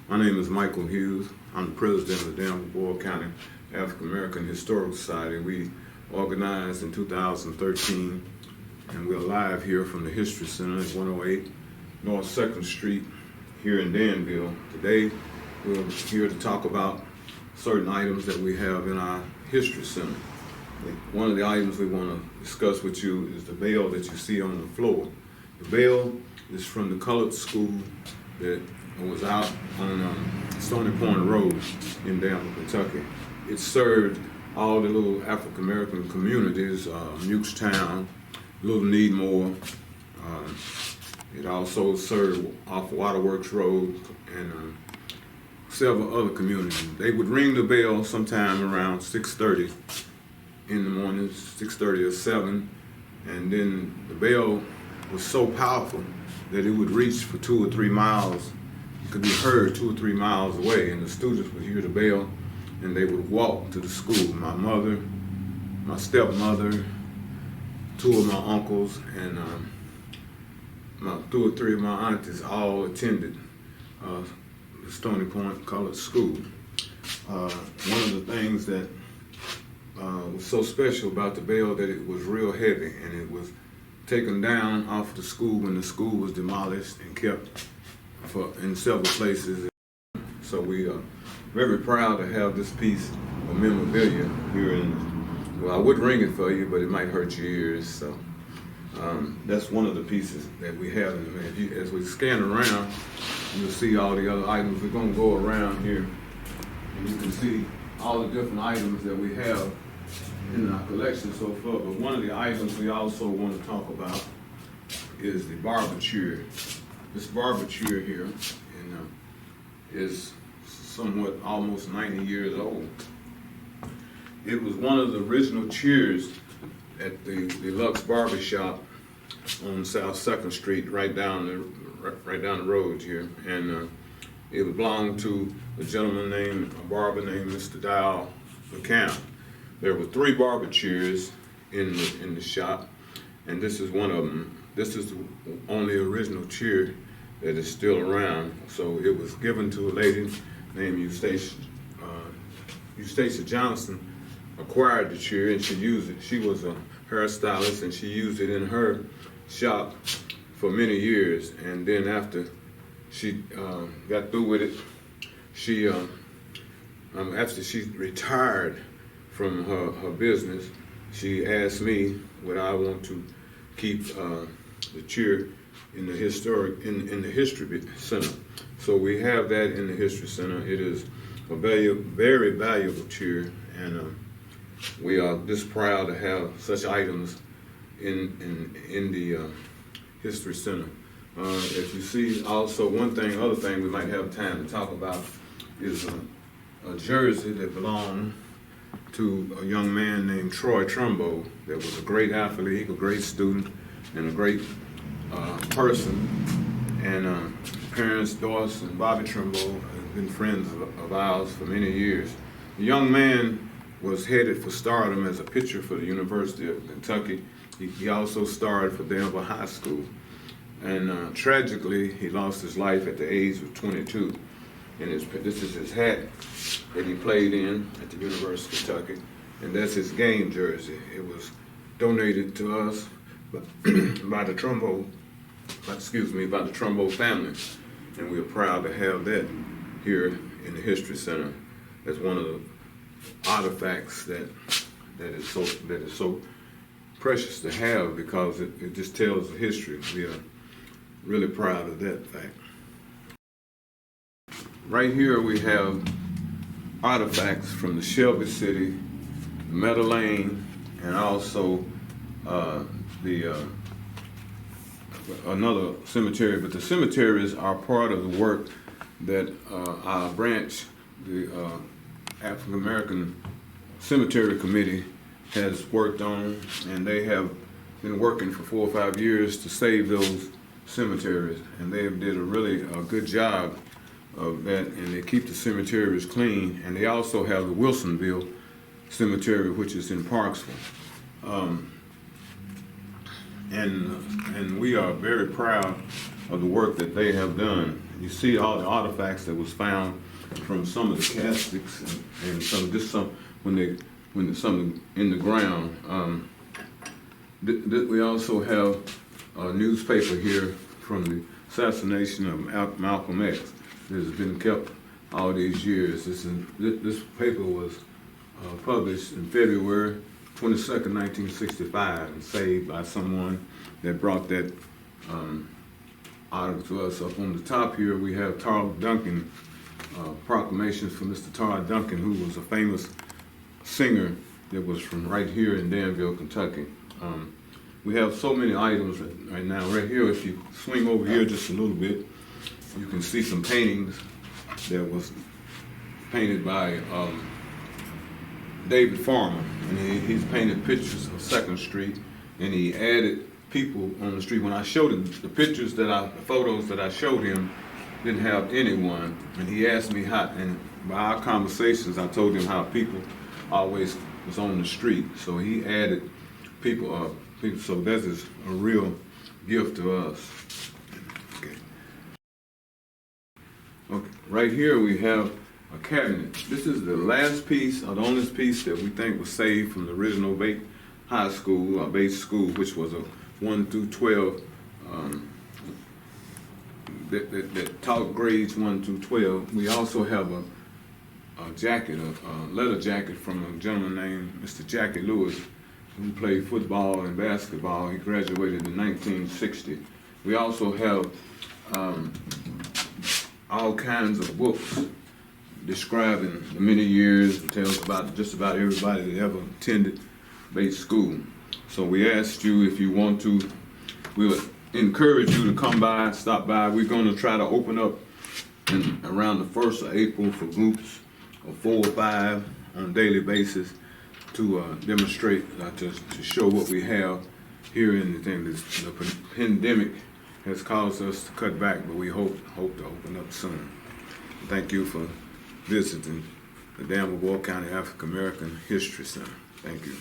My name is Michael Hughes. I'm the president of the Danville-Boyle County African American Historical Society. We organized in 2013, and we're live here from the History Center at 108 North 2nd Street here in Danville. Today, we're here to talk about certain items that we have in our History Center. One of the items we want to discuss with you is the bell that you see on the floor. The bell is from the colored school that was out on Stony Point Road in Danville, Kentucky. It served all the little African American communities, Mukestown, Little Needmore. It also served off Waterworks Road and several other communities. They would ring the bell sometime around 6:30 in the morning, 6:30 or 7, and then the bell was so powerful that it would reach for 2 or 3 miles. It could be heard 2 or 3 miles away, and the students would hear the bell and they would walk to the school. My mother, my stepmother, 2 of my uncles, and 2 or 3 of my aunties all attended the Stony Point Colored School. One of the things that was so special about the bell that it was real heavy, and it was taken down off the school when the school was demolished and kept in several places. So we are very proud to have this piece of memorabilia here well, I would ring it for you, but it might hurt your ears. So that's one of the pieces that we have in there. As we scan around, you'll see all the other items. We're going to go around here, and you can see all the different items that we have in our collection so far. But one of the items we also want to talk about is the barber chair. This barber chair here is somewhat almost 90 years old. It was one of the original chairs at the Deluxe Barber Shop on South 2nd Street, right down the road here, and it belonged to a barber named Mr. Dial McCann. There were 3 barber chairs in the shop, and this is one of them. This is the only original chair that is still around. So it was given to a lady named Eustacia Johnson. Acquired the chair and she used it. She was a hairstylist and she used it in her shop for many years. And then after she got through with it, after she retired from her business, she asked me would I want to keep the chair in the History Center. So we have that in the History Center. It is a very valuable chair, and we are just proud to have such items in the History Center. If you see also other thing we might have time to talk about is a jersey that belonged to a young man named Troy Trumbo that was a great athlete, a great student, and a great person. And parents, Doris and Bobby Trumbo, have been friends of ours for many years. The young man was headed for stardom as a pitcher for the University of Kentucky. He also starred for Danville High School. And tragically, he lost his life at the age of 22. And this is his hat that he played in at the University of Kentucky. And that's his game jersey. It was donated to us by the Trumbo family. And we're proud to have that here in the History Center as one of the artifacts that is so precious to have, because it just tells the history. We are really proud of that fact. Right here we have artifacts from the Shelby City, Meadow Lane, and also another cemetery. But the cemeteries are part of the work that our branch, the African American Cemetery Committee, has worked on, and they have been working for 4 or 5 years to save those cemeteries, and they did a really good job of that, and they keep the cemeteries clean. And they also have the Wilsonville Cemetery, which is in Parksville. And we are very proud of the work that they have done. You see all the artifacts that was found from some of the caskets and some when some in the ground. We also have a newspaper here from the assassination of Malcolm X that has been kept all these years. This paper was published in February 22nd, 1965, and saved by someone that brought that article to us. Up on the top here, we have Tarl Duncan, proclamations from Mr. Tarl Duncan, who was a famous singer that was from right here in Danville, Kentucky. We have so many items right now. Right here, if you swing over here just a little bit, you can see some paintings that was painted by David Farmer, and he's painted pictures of 2nd Street, and he added people on the street. When I showed him the photos that I showed him, didn't have anyone, and he asked me how, and by our conversations, I told him how people always was on the street. So he added people, so that is a real gift to us. Okay. Right here we have a cabinet. This is the last piece, or the only piece that we think was saved from the original high school, or base school, which was a 1 through 12, that taught grades 1 through 12. We also have a jacket, a leather jacket from a gentleman named Mr. Jackie Lewis, who played football and basketball. He graduated in 1960. We also have all kinds of books describing the many years, and tells about just about everybody that ever attended base school. So we asked you if you want to, we would encourage you to come by, stop by. We're going to try to open up around the 1st of April for groups of 4 or 5 on a daily basis to demonstrate, to show what we have here in the thing. The pandemic has caused us to cut back, but we hope to open up soon. Thank you for visiting the Danville-Boyle County African American History Center. Thank you.